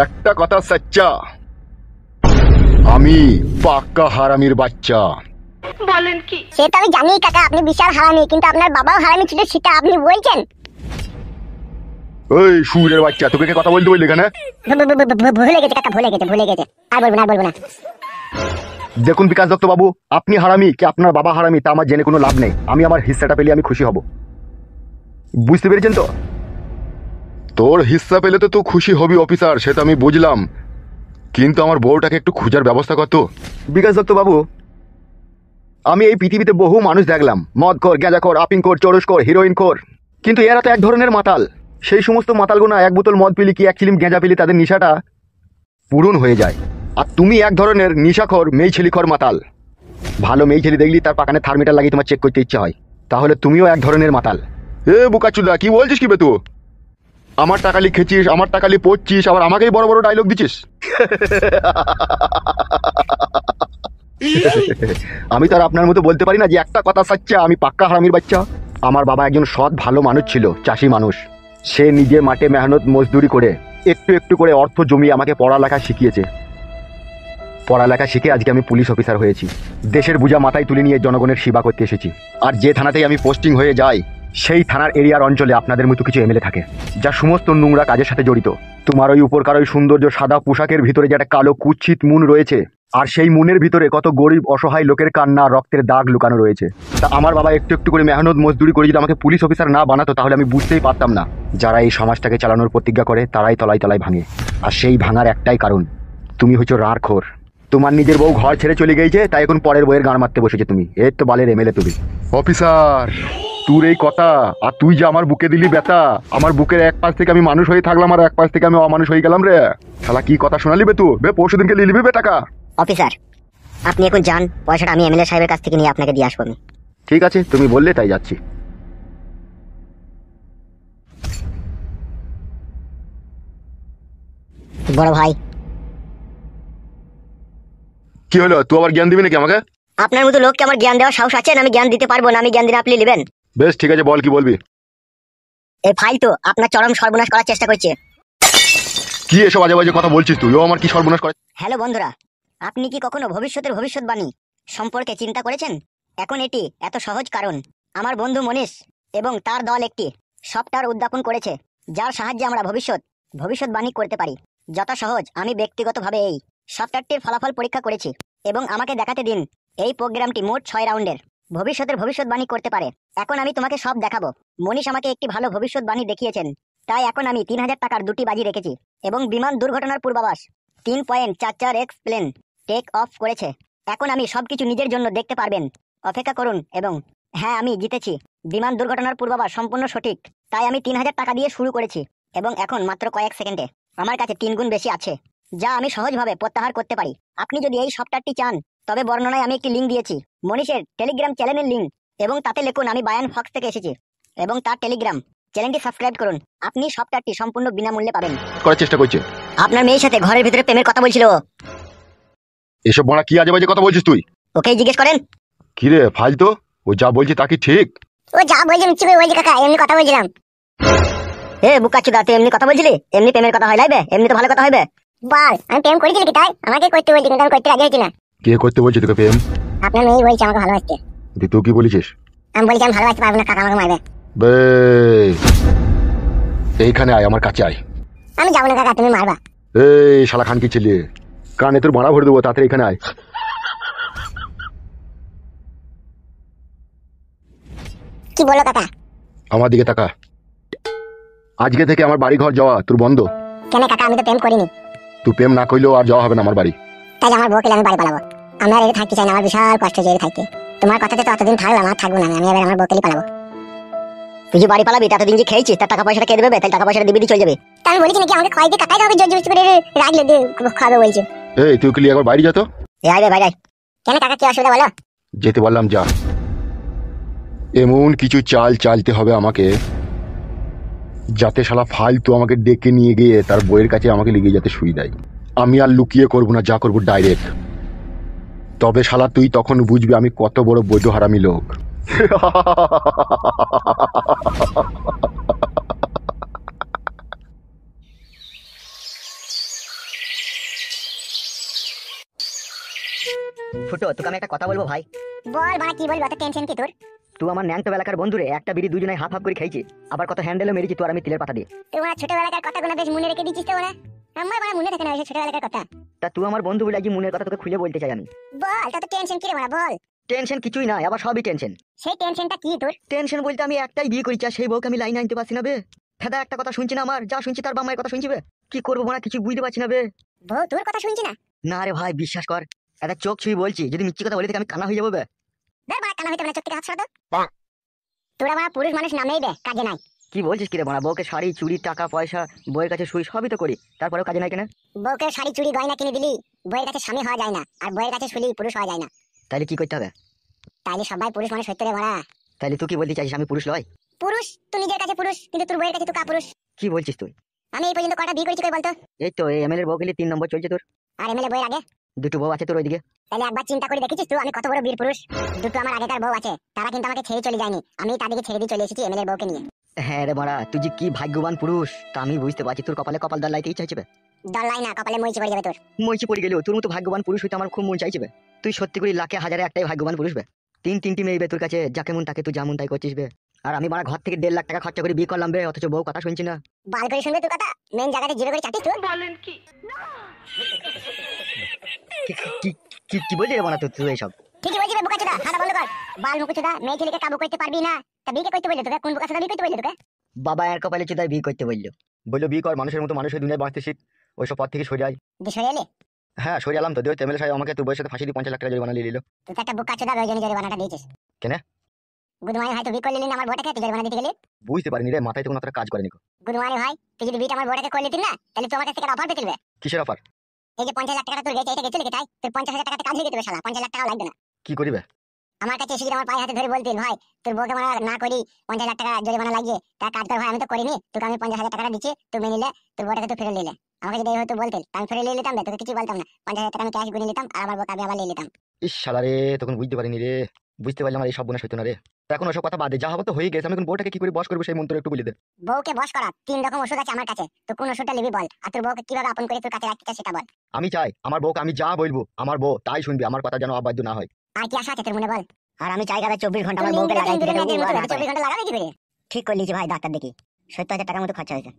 একটা কথা সচ্চা, আমি পাক্কা হারামির বাচ্চা। বলেন কি? সেটা আমি জানি কাকা, আপনি বিশাল হারামি, কিন্তু আপনার বাবাও হারামি ছিল সেটা আপনি বলছেন। ওই সুরের বাচ্চা, তোকে কে কথা বলতে বললি এখানে? ভুলে গেছে কাকা, ভুলে গেছে। আর বলবো না। দেখুন বিকাশ দত্ত বাবু, আপনি হারামি কি আপনার বাবা হারামি তা আমার জেনে কোনো লাভ নেই। আমি আমার হিস্সাটা পেলে আমি খুশি হব, বুঝতে পেরেছেন তো? তোর হিস্সা পেলে তো তুই খুশি হবি অফিসার, সেটা আমি বুঝলাম, কিন্তু আমার বউটাকে একটু খোঁজার ব্যবস্থা করতো। বিকাশ দত্ত বাবু, আমি এই পৃথিবীতে বহু মানুষ দেখলাম, মদখোর, গাঁজাখোর, আফিংখোর, চরসখোর, হিরোইনখোর, কিন্তু এরা তো এক ধরনের মাতাল। সেই সমস্ত মাতালগুনা এক বোতল মদ পিলি কি এক চিলিম গেঁজা পিলি তাদের নেশাটা পূরণ হয়ে যায়। আর তুমি এক ধরনের নেশাখোর, মেয়ে ছেলিখোর মাতাল। ভালো মেয়ে ছেলে দেখলি তার পাকানে থার্মিটার লাগিয়ে তোমার চেক করতে ইচ্ছা হয়, তাহলে তুমিও এক ধরনের মাতাল। এ বুকাচুদা, কি বলছিস কি বে তুই? আমার টাকালি খেছিস, আমার টাকালি পড়ছিস, আবার আমাকেই বড় বড় ডায়লগ দিচ্ছিস। আমি তো আর আপনার মতো বলতে পারি না যে একটা কথা সচ্চা, আমি পাক্কা হারামির বাচ্চা। আমার বাবা একজন সৎ ভালো মানুষ ছিল, চাষি মানুষ। সে নিজে মাঠে মেহনত মজদুরি করে একটু একটু করে অর্থ জমিয়ে আমাকে পড়ালেখা শিখিয়েছে। পড়ালেখা শিখে আজকে আমি পুলিশ অফিসার হয়েছি। দেশের বোঝা মাথায় তুলে নিয়ে জনগণের সেবা করতে এসেছি। আর যে থানাতেই আমি পোস্টিং হয়ে যাই, সেই থানার এরিয়ার অঞ্চলে আপনাদের মতো কিছু এমএলএ থাকে, যা সমস্ত নোংরা কাজের সাথে জড়িত। তোমার ওই উপরকার ওই সৌন্দর্য সাদা পোশাকের ভিতরে যে একটা কালো কুৎসিত মুন রয়েছে, আর সেই মুনের ভিতরে কত গরিব অসহায় লোকের কান্না, রক্তের দাগ লুকানো রয়েছে। তা আমার বাবা একটু একটু করে মেহনত মজদুরি করে যদি আমাকে পুলিশ অফিসার না বানাতো, তাহলে আমি বুঝতেই পারতাম না যারা এই সমাজটাকে চালানোর প্রতিজ্ঞা করে তারাই তলায় তলায় ভাঙে। আর সেই ভাঙার একটাই কারণ, তুমি হচ্ছে রাঁড়খোর। তোমার নিজের বউ ঘর ছেড়ে চলে গেছে, তাই এখন পরের বইয়ের গান মারতে বসেছে তুমি। এর তো বালের এমএলএ তুমি। অফিসার, তোর এই কথা, আর তুই যে আমার বুকে দিলি ব্যথা, আমার বুকের এক পাশ থেকে আমি মানুষ হয়ে থাকলাম আর এক পাশ থেকে আমি অমানুষ হয়ে গেলাম রে। শালা কি কথা শোনালি বে তুই? বে পরশু দিনকে নিয়ে নিবি বে টাকা। অফিসার, আপনি এখন যান, পয়সাটা আমি এমএলএ সাহেবের কাছ থেকে নিয়ে আপনাকে দিয়ে আসবো। ঠিক আছে, তুমি বললে তাই যাচ্ছি। বড় ভাই, কি হলো? তুই আবার জ্ঞান দিবি নাকি আমাকে? আপনার মতো লোককে আমার জ্ঞান দেওয়ার সাহস আছে? আমি জ্ঞান দিতে পারবো না, আমি জ্ঞান দিলে আপনি নেবেন? বেশ ঠিক আছে, বল কি বলবি। এই ফাইল তো আপনার চরম সর্বনাশ করার চেষ্টা করছে। কি এসব আজে বাজে কথা বলছিস তুই? ও আমার কি সর্বনাশ করে? হ্যালো বন্ধুরা, আপনি কি কখনো ভবিষ্যতের ভবিষ্যৎবাণী সম্পর্কে চিন্তা করেছেন? এখন এটি এত সহজ, কারণ আমার বন্ধু মনীষ এবং তার দল একটি সফটওয়্যার উদ্ভাবন করেছে, যার সাহায্যে আমরা ভবিষ্যৎবাণী করতে পারি। যত সহজ, আমি ব্যক্তিগতভাবে এই সফটওয়্যারটির ফলাফল পরীক্ষা করেছি এবং আমাকে দেখাতে দিন। এই প্রোগ্রামটি মোট 6 রাউন্ডের ভবিষ্যতের ভবিষ্যৎবাণী করতে পারে। এখন আমি তোমাকে সব দেখাবো। মনীষ আমাকে একটি ভালো ভবিষ্যৎবাণী দেখিয়েছেন, তাই এখন আমি 3000 টাকার দুটি বাজি রেখেছি এবং বিমান দুর্ঘটনার পূর্বাভাস 3.44x প্লেন টেক অফ করেছে। এখন আমি সবকিছু নিজের জন্য দেখতে পারবেন। অপেক্ষা করুন। এবং হ্যাঁ, আমি জিতেছি। বিমান দুর্ঘটনার পূর্বাভাস সম্পূর্ণ সঠিক, তাই আমি 3000 টাকা দিয়ে শুরু করেছি এবং এখন মাত্র কয়েক সেকেন্ডে আমার কাছে 3 গুণ বেশি আছে, যা আমি সহজভাবে প্রত্যাহার করতে পারি। আপনি যদি এই সফটওয়্যারটি চান, তবে বর্ণনায় আমি একটি লিঙ্ক দিয়েছি, মনীষের টেলিগ্রাম চ্যানেলের লিঙ্ক, এবং তাতে লিখুন আমি বায়ান ফক্স থেকে এসেছি এবং তার টেলিগ্রাম চ্যানেলটি সাবস্ক্রাইব করুন। আপনি সফটওয়্যারটি সম্পূর্ণ বিনামূল্যে পাবেন। করার চেষ্টা করছে। আপনার মেয়ের সাথে ঘরের ভিতরে প্রেমের কথা বলছিল। এসব বড়া কি আজে বাজে কথা বলছিস তুই? ওকেই জিজ্ঞেস করেন। কি রে ফালতু, ও যা বলছে তা কি ঠিক? ও যা বলছে মিথ্যে বলছে কাকা, এমনি কথা বলছিলাম। এ বুকাচুদা, তুই এমনি কথা বলছিলি? এমনি প্রেমের কথা হয় লাইবে? এমনি তো ভালো কথা হইবে। বল, আমি প্রেম করেছিলি কি? তাই আমাকে করতে বলছি, কিন্তু আমি করতে রাজি হচ্ছি না। কে করতে বলছে তোকে প্রেম? আপনার মেয়ে বলছে আমাকে ভালোবাসছে। তুই কি বলেছিস? আমি বলছি আমি ভালোবাসতে পারবো না কাকা, আমাকে মারবে। বে এইখানে আয়, আমার কাছে আয়। আমি যাবো না কাকা, তুমি মারবা। এই শালা খান কি ছেলে, কানে তোর ভাড়া ভরে দেবো, তাড়াতাড়ি এখানে আয়। কি বলো কাকা? আমার দিকে তাকা। আজকে থেকে আমার বাড়ি ঘর যাওয়া তোর বন্ধ। কেন কাকা? আমি তো প্রেম করিনি। তুই প্রেম না করলেও আর যাওয়া হবে না আমার বাড়ি। তাই আমার বউকে আমি বাড়ি পালাবো? আমরা আর থাকতে চাই না, আমার বিশাল কষ্ট হচ্ছে থাকতে। তোমার কথাতে তো অতদিন থাকলাম, আর থাকবো না। আমি এবার আমার বউকে পালাবো। তুই যে বাড়ি পালাবি, ততদিন যে খেয়েছিস তার টাকা পয়সাটা কে দেবে? তাই টাকা পয়সাটা দিবি, চলে যাবে। তা আমি বলেছি নাকি আমাকে খাই দিয়ে কাকাই হবে? জোর জোর করে রাখলে খাবে বলছে। এই তুই কি একবার বাড়ি যা তো। আয় ভাই আয়। কেন কাকা, কি অসুবিধা বলো? যেতে বললাম যা। এমন কিছু চাল চালতে হবে আমাকে, যাতে শালা ফালতু আমাকে ডেকে নিয়ে গিয়ে তার বইয়ের কাছে আমাকে লিখে যাতে শুই দেয়। আমি আর লুকিয়ে করবো না, যা করবো ডাইরেক্ট। তবে শালা তুই তখন বুঝবি আমি কত বড় বৈধ হারামি লোক। ফুটো, তোকে আমি একটা কথা বলবো ভাই। বল বাড়া, কি বলবি? অত টেনশন কি তোর? তুই আমার ন্যাংটো বেলাকার বন্ধুরে একটা বিড়ি দুজনে হাফ হাফ করে খাইছি, আবার কত হ্যান্ডেলও মেরেছি তুই আর আমি তিলের পাতা দিয়ে। তোমার ছোটবেলাকার কথাগুলো বেশ মনে রেখে দিচ্ছিস তো ওরা। আমার বাড়া মনে থাকে না ওই ছোটবেলাকার কথা। তা তুই আমার বন্ধু বলে আজকে মনের কথা তোকে খুলে বলতে চাই আমি। বল, তা তো টেনশন কি রে বাড়া, বল। টেনশন কিছুই না, আবার সবই টেনশন। সেই টেনশনটা কি তোর? টেনশন বলতে আমি একটাই বিয়ে করেছি, আর সেই বউকে আমি লাইনে আনতে পারছি না বে। ফেদা একটা কথা শুনছি না, আমার যা শুনছি তার বাম্মায়ের কথা শুনছি বে। কি করবো মানে কিছু বুঝতে পারছি না বে। বউ তোর কথা শুনছি না? না রে ভাই, বিশ্বাস কর, একটা চোখ ছুঁই বলছি, যদি মিথ্যে কথা বলি থেকে আমি কানা হয়ে যাবো বে। দেখ বাড়া, কানা হইতে মানে চোখ থেকে হাত সরা দাও। তোরা বাড়া পুরুষ মানুষ নামেই বে, কাজে নাই। কি বলছিস কি রে বাড়া? বউকে শাড়ি চুড়ি টাকা পয়সা, বউয়ের কাছে শুই সবই তো করি, তারপরেও কাজে নাই কেন? বউকে শাড়ি চুড়ি গয়না কিনে দিলি, বউয়ের কাছে স্বামী হওয়া যায় না, আর বউয়ের কাছে শুলি পুরুষ হওয়া যায় না। তাইলে কি করতে হবে? তাইলে সবাই পুরুষ মানুষ হইতে রে বাড়া। তাইলে তুই কি বলতে চাইছিস আমি পুরুষ লয়? পুরুষ তুই নিজের কাছে পুরুষ, কিন্তু তোর বউয়ের কাছে তুই কাপুরুষ। কি বলছিস তুই? আমি এই পর্যন্ত কটা বিয়ে করেছি কই বলতো? এই তো এই এমএলএর বউ গেলি 3 নম্বর চলছে তোর। আর এমএলএ বউয়ের আগে দুটো বউ আছে তোর ওইদিকে। তাহলে একবার চিন্তা করে দেখেছিস তুই আমি কত বড় বীর পুরুষ? দুটো আমার আগেকার বউ আছে, তারা কিন্তু আমাকে ছেড়ে চলে যায়নি, আমি তাদেরকে ছেড়ে দিয়ে চলে এসেছি এমএলএর বউকে নিয়ে। হ্যাঁ রে বাড়া, তুই যে কি ভাগ্যবান পুরুষ তা আমি বুঝতে পারছি। তোর কপালে কপাল দল লাইতে ইচ্ছা হচ্ছে। দল লাই না, কপালে মইচি পড়ে যাবে তোর। মইচি পড়ে গেলেও তোর মতো ভাগ্যবান পুরুষ হইতে আমার খুব মন চাইছে বে। তুই সত্যি করে লাখে হাজারে একটাই ভাগ্যবান পুরুষ বে। তিনটি মেয়ে বে তোর কাছে, যাকে মন তাকে তুই যেমন তাই করছিস বে। আর আমি বাড়া ঘর থেকে 1.5 লাখ টাকা খরচা করে বিয়ে করলাম বে, অথচ বউ কথা শুনছি না। বাল করে শুনবে তোর কথা? মেন জায়গাতে জিরো করে চাটিস তুই। বলেন কি কি কি বলছিস রে বাড়া তুই এইসব? ঠিকই বলছিস বে বোকাচোদা, হাঁটা বন্ধ কর। বাল মুকুচোদা, মেয়ে ছেলেকে কাবু করতে পারবি না, তা বিয়ে করতে বললি তোকে? কোন বোকাচোদা বিয়ে করতে বললি তোকে? বাবা এর কপালে চোদায় বিয়ে করতে বললো। বললো বিয়ে কর, মানুষের মতো মানুষের দুনিয়ায় বাঁচতে শিখ, ওইসব পথ থেকে সরে আয়। সরে এলে? হ্যাঁ সরে এলাম তো। এমএলএ সাহেব আমাকে তোর বউয়ের সাথে ফাঁসি দিয়ে 50 লাখ টাকা জরিমানা নিয়ে নিল। তুই তো একটা বোকাচোদা, ওই জন্য জরিমানাটা দিয়েছিস। কেন? গুদমানি ভাই, তুই বিয়ে করলি না আমার বউটাকে, তুই জরিমানা দিতে গেলি? বুঝতে পারিনি রে, মাথায় তো কোনো কাজ করেনি। গুদমানি ভাই, তুই যদি বিয়েটা আমার বউটাকে করলি না, তাহলে তুই আমার কাছ থেকে অফার পেতে দিবে। কিসের অফার? এই যে 50 লাখ টাকা তোর গেছে, এটা গেছে লিখে তাই তোর 50,000 টাকাতে কাজ হয়ে যেতে শালা, 50 লাখ টাকা লাগবে না। কি করিবে? আমার কাছে এসে আমার পায়ে হাতে ধরে বলতেন, ভাই তোর বউকে মারা না করি 50 লাখ টাকা জরিমানা লাগিয়ে তার কাজ কর। ভাই আমি তো করিনি, তোকে আমি 50,000 টাকা দিচ্ছি, তুই মেনে নিলে তোর বউটাকে তুই ফিরে নিলে। আমাকে যদি হয়তো বলতেন আমি ফিরে নিয়ে নিতাম, তোকে কিছু বলতাম না। 50,000 টাকা আমি ক্যাশ গুনে নিতাম, আর আমার বউকে আমি আবার নিয়ে নিতাম। ইস শালা রে, তখন বুঝতে পারিনি রে। বুঝতে পারলাম আমার এই সব বোনা হইতো না রে। এখন ওসব কথা বাদে, যা হবে তো হয়ে গেছে। আমি এখন বউটাকে কি করে বশ করবো সেই মন্ত্র একটু বলে দে। বউকে বশ করা 3 রকম ওষুধ আছে আমার কাছে, তো কোন ওষুধটা নিবি বল, আর তোর বউকে কিভাবে আপন করে তোর কাছে রাখতে চাস সেটা বল। আমি চাই আমার বউকে আমি যা বলবো আমার বউ তাই শুনবে, আমার কথা যেন অবাধ্য না হয়। আর কি আশা আছে তোর মনে বল? আর আমি চাই গাদা 24 ঘন্টা আমার বউকে লাগাই দিতে। 24 ঘন্টা লাগাবি কি করে? ঠিক করে লিখি ভাই, ডাক্তার দেখি 70,000 টাকার মতো খরচা হয়েছে।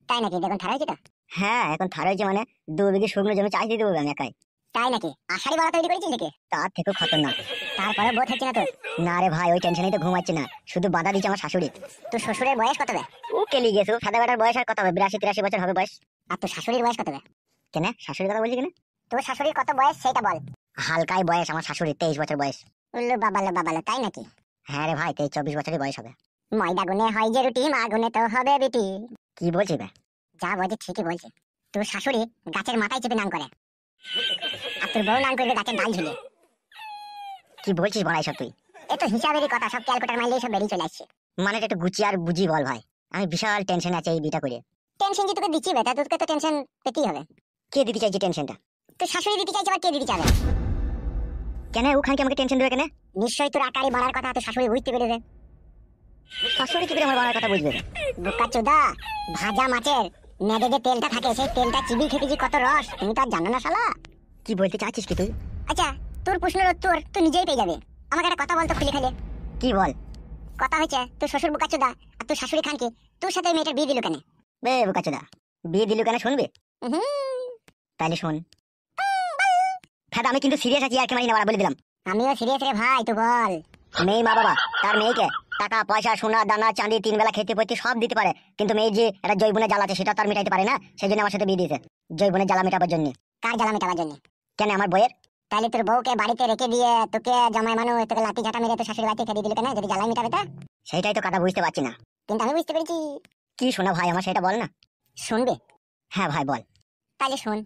তাই নাকি? এখন থারা হয়েছে তো? হ্যাঁ এখন থারা হয়েছে, মানে 2 বিঘে শুকনো জমি চাষ দিয়ে দেবো আমি একাই। তাই নাকি? আষাঢ়ি বড়া তৈরি করেছিস নাকি? তার থেকেও খতরনাক। তারপরে বউ থাকছে না তোর? না রে ভাই, ওই টেনশনেই তো ঘুমাচ্ছে না, শুধু বাধা দিচ্ছে আমার শাশুড়ি। তোর শ্বশুরের বয়স কত হবে? ও কেলি গেছে, সাদা বেটার বয়স আর কত হবে? 82-83 বছর হবে বয়স। আর তোর শাশুড়ির বয়স কত হবে? কেন শাশুড়ির কথা বলছি কেন? তোর শাশুড়ির কত বয়স সেটা বল। হালকাই বয়স আমার শাশুড়ির, 23 বছর বয়স। উল্লু বাবালো বাবালো, তাই নাকি? হ্যাঁ রে ভাই, 23-24 বছরই বয়স হবে। ময়দা গুনে হয় যে রুটি, মা গুনে তো হবে বিটি। কি বলছি ভাই? যা বলছি ঠিকই বলছি। তোর শাশুড়ি গাছের মাথায় চেপে নাম করে, আর তোর বউ নাম করবে গাছের ডাল ঝুলে। কি বলছিস বড়াই সব তুই? এত হিসাবেরই কথা, সব ক্যালকুলেটর মারলেই সব বেরিয়ে চলে আসছে। মানে একটু গুছিয়ে আর বুঝি বল ভাই, আমি বিশাল টেনশন আছে এই বিটা করে। টেনশন যে তোকে দিচ্ছি বেটা, তোকে তো টেনশন পেতেই হবে। কে দিতে চাইছে টেনশনটা? তোর শাশুড়ি দিতে চাইছে, আবার কে দিতে চাবে? কেন ওখানে কি আমাকে টেনশন দেবে কেন? নিশ্চয়ই তোর আকারে বাড়ার কথা তোর শাশুড়ি বুঝতে পেরেছে। শাশুড়ি কি করে আমার বাড়ার কথা বুঝবে? বোকাচোদা, ভাজা মাছের নেড়ে যে তেলটা থাকে সেই তেলটা চিবি খেতেছি কত রস, তুমি তো আর জানো না শালা। কি বলতে চাচ্ছিস কি তুই? আচ্ছা তোর প্রশ্নের উত্তর তুই নিজেই পেয়ে যাবে। আমাকে একটা কথা বলতো খুলে খেলে। কি বল? কথা হয়েছে তোর শ্বশুর বোকাচোদা আর তোর শাশুড়ি খানকে তোর সাথে মেয়েটার বিয়ে দিল কেন? বে বোকাচোদা, বিয়ে দিল কেন শুনবে? তাইলে শোন। আমি কিন্তু সিরিয়াস আছি, আর কি মারি না বলে দিলাম। আমিও সিরিয়াস রে ভাই, তুই বল। মেয়ে মা বাবা তার মেয়েকে টাকা পয়সা সোনা দানা চাঁদি 3 বেলা খেতে পড়তে সব দিতে পারে, কিন্তু মেয়ে যে একটা জৈবনের জ্বালা আছে সেটা তার মিটাইতে পারে না, সেই জন্য আমার সাথে বিয়ে দিয়েছে। জৈবনের জ্বালা মেটাবার জন্য। কার জ্বালা মেটাবার জন্য? কেন আমার বইয়ের? তাহলে তোর বউকে বাড়িতে রেখে দিয়ে তোকে জামাই মানুষ তোকে লাঠি ঝাঁটা মেরে তোর শাশুড়ি বাড়িতে খেতে দিল কেন, যদি জ্বালা মেটাবে তা? সেইটাই তো কথা বুঝতে পারছি না। কিন্তু আমি বুঝতে পেরেছি। কি শোনা ভাই আমার, সেটা বল না। শুনবে? হ্যাঁ ভাই বল। তাহলে শোন।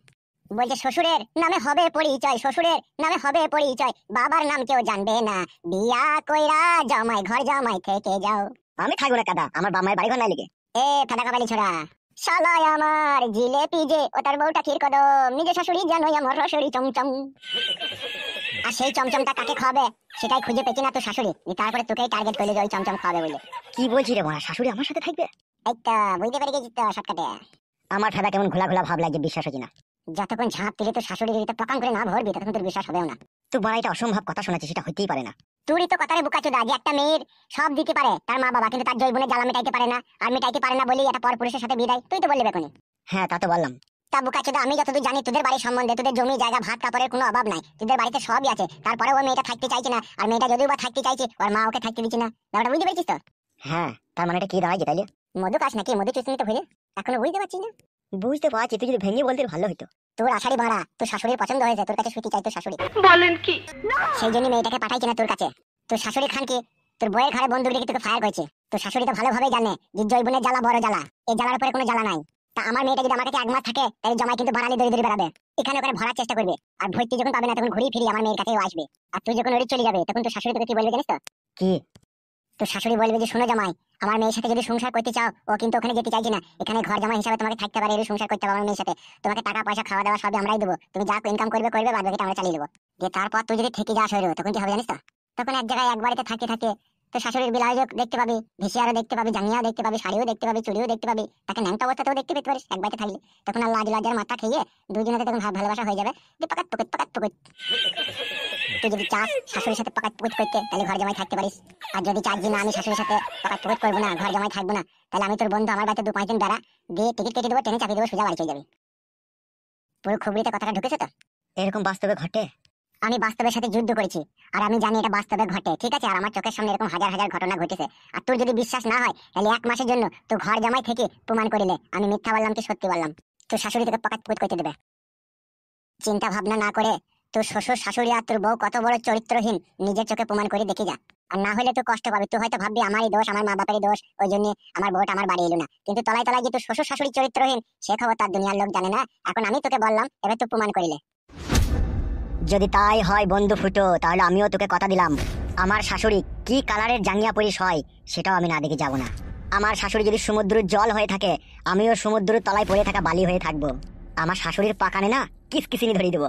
বলছে শ্বশুরের নামে হবে পরিচয়, শ্বশুরের নামে হবে পরিচয়, বাবার নাম কেউ জানবে না, বিয়া কইরা জামাই ঘর জামাই থেকে যাও। আমি থাকবো না কাদা, আমার বাবা মায়ের বাড়ি ঘর নাই লিখে। এ ফাদা কাবালি ছোড়া, শালায় আমার জিলেপি যে ও তার বউটা ক্ষীর কদম, নিজে শাশুড়ি জানোই আমার রসড়ি চমচম। আর সেই চমচমটা কাকে খাবে সেটাই খুঁজে পেছি না তো শাশুড়ি, তারপরে তোকেই টার্গেট করলে যে ওই চমচম খাবে বলে। কি বলছি রে মা, শাশুড়ি আমার সাথে থাকবে? এই তো বুঝতে পেরে গেছি তো শর্টকাটে। আমার ঠাডা কেমন ঘোলা ঘোলা ভাব লাগে, বিশ্বাস হচ্ছে না। যতক্ষণ ঝাঁপ দিলে তো শাশুড়ি দিতে পকান করে না ভরবি ততক্ষণ তোর বিশ্বাস হবেও না। তুই বড় এটা অসম্ভব কথা শোনাচ্ছিস, সেটা হইতেই পারে না। তুই তো কথারে বোকাচোদা যে একটা মেয়ের সব দিতে পারে তার মা বাবা, কিন্তু তার জৈবনে জ্বালা মেটাইতে পারে না, আর মেটাইতে পারে না বলেই একটা পর পুরুষের সাথে বিয়ে দেয়। তুই তো বললি বেকনি। হ্যাঁ তা তো বললাম। তা বোকাচোদা আমি যতদূর জানি তোদের বাড়ির সম্বন্ধে, তোদের জমি জায়গা ভাত কাপড়ের কোনো অভাব নাই, তোদের বাড়িতে সবই আছে, তারপরে ওই মেয়েটা থাকতে চাইছে না। আর মেয়েটা যদিও বা থাকতে চাইছে ওর মা ওকে থাকতে দিচ্ছে না। ব্যাপারটা বুঝতে পেরেছিস তো? হ্যাঁ, তার মানে এটা কি দাঁড়ায় তাইলে? মধু কাস নাকি মধু চুষনি তো ভুলে এখনো বুঝতে পারছিস না? বুঝতে পারছি, তুই যদি ভেঙে বলতে ভালো হতো। তোর আষাঢ়ি ভাড়া তোর শাশুড়ির পছন্দ হয়েছে, তোর কাছে শুতে চাই তোর শাশুড়ি। বলেন কি? সেই জন্য মেয়েটাকে পাঠাইছে না তোর কাছে। তোর শাশুড়ি খান কি তোর বইয়ের ঘরে বন্দুক রেখে তোকে ফায়ার করেছে। তোর শাশুড়ি তো ভালোভাবে জানে যে জৈবনের জ্বালা বড় জ্বালা, এই জ্বালার উপরে কোনো জ্বালা নাই। তা আমার মেয়েটা যদি আমার কাছে এক মাস থাকে তাহলে জমাই কিন্তু বাড়ালি দড়ি দড়ি বেড়াবে, এখানে ওখানে ভরার চেষ্টা করবে। আর ভর্তি যখন পাবে না তখন ঘুরিয়ে ফিরিয়ে আমার মেয়ের কাছেও আসবে। আর তুই যখন ওরে চলে যাবে তখন তোর শাশুড়ি তোকে কি বলবে জানিস তো? কি? তোর শাশুড়ি বলবে যে শোনো জামাই, আমার মেয়ের সাথে যদি সংসার করতে চাও, ও কিন্তু ওখানে যেতে চাইছে না, এখানে ঘর জামাই হিসাবে তোমাকে থাকতে পারে, এর সংসার করতে হবে আমার মেয়ের সাথে। তোমাকে টাকা পয়সা খাওয়া দাওয়া সবই আমরাই দেবো, তুমি যা ইনকাম করবে করবে, বাদ বাকিটা আমরা চালিয়ে দেবো। যে তারপর তুই যদি থেকে যাস হইলো তখন কি হবে জানিস তো? তখন এক জায়গায় এক বাড়িতে থাকতে থাকে তো শাশুড়ির বিলাইও দেখতে পাবি, ভিসিয়ারও দেখতে পাবি, জাঙ্গিয়াও দেখতে পাবি, শাড়িও দেখতে পাবি, চুড়িও দেখতে পাবি, তাকে ন্যাংটা অবস্থাতেও দেখতে পেতে পারিস এক বাড়িতে থাকলে। তখন আর লাজ লজ্জার মাথা খেয়ে দুজনেতে তখন ভালোবাসা হয়ে যাবে, যে পাকাত পুকুত পাকাত পুকুত। তুই যদি চাস শাশুড়ির সাথে পাকাত পুকুত করতে তাহলে ঘর জামাই থাকতে পারিস। আর যদি চাস যে না আমি শাশুড়ির সাথে পাকাত পুকুত করবো না, ঘর জামাই থাকবো না, তাহলে আমি তোর বন্ধু আমার বাড়িতে 2-5 দিন বেড়া দিয়ে টিকিট কেটে দেবো, ট্রেনে চাপিয়ে দেবো, সোজা বাড়ি চলে যাবি। পুরো খুবরিতে কথাটা ঢুকেছে তো? এরকম বাস্তবে ঘটে? আমি বাস্তবের সাথে যুদ্ধ করেছি আর আমি জানি এটা বাস্তবে ঘটে, ঠিক আছে? আর আমার চোখের সামনে এরকম হাজার হাজার ঘটনা ঘটেছে। আর তোর যদি বিশ্বাস না হয় তাহলে 1 মাসের জন্য তো ঘর জামাই থেকে প্রমাণ করিলে আমি মিথ্যা বললাম কি সত্যি বললাম, তোর শাশুড়ি তোকে পাকাত পুকুত করতে দেবে। চিন্তা ভাবনা না করে তোর শ্বশুর শাশুড়ি আর তোর বউ কত বড় চরিত্রহীন নিজের চোখে প্রমাণ করে দেখে যা। আর না হলে তো কষ্ট পাবি, তুই হয়তো ভাববি আমারই দোষ, আমার মা বাপেরই দোষ, ওই জন্য আমার বউটা আমার বাড়ি এলো না, কিন্তু তলায় তলায় যে তোর শ্বশুর শাশুড়ি চরিত্রহীন সে খবর তার দুনিয়ার লোক জানে না। এখন আমি তোকে বললাম, এবার তুই প্রমাণ করিলে। যদি তাই হয় বন্ধু ফুটো, তাহলে আমিও তোকে কথা দিলাম, আমার শাশুড়ি কি কালারের জাঙ্গিয়া পরিস হয় সেটাও আমি না দেখে যাব না। আমার শাশুড়ি যদি সমুদ্রের জল হয়ে থাকে, আমিও সমুদ্রের তলায় পড়ে থাকা বালি হয়ে থাকবো। আমার শাশুড়ির পাকানে না কিসকিসিনি ধরিয়ে দেবো।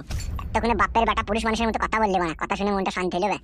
তখন বাপের বেটা পুরুষ মানুষের মতো কথা বললে না, কথা শুনে মনটা শান্তি হয়ে যাবে।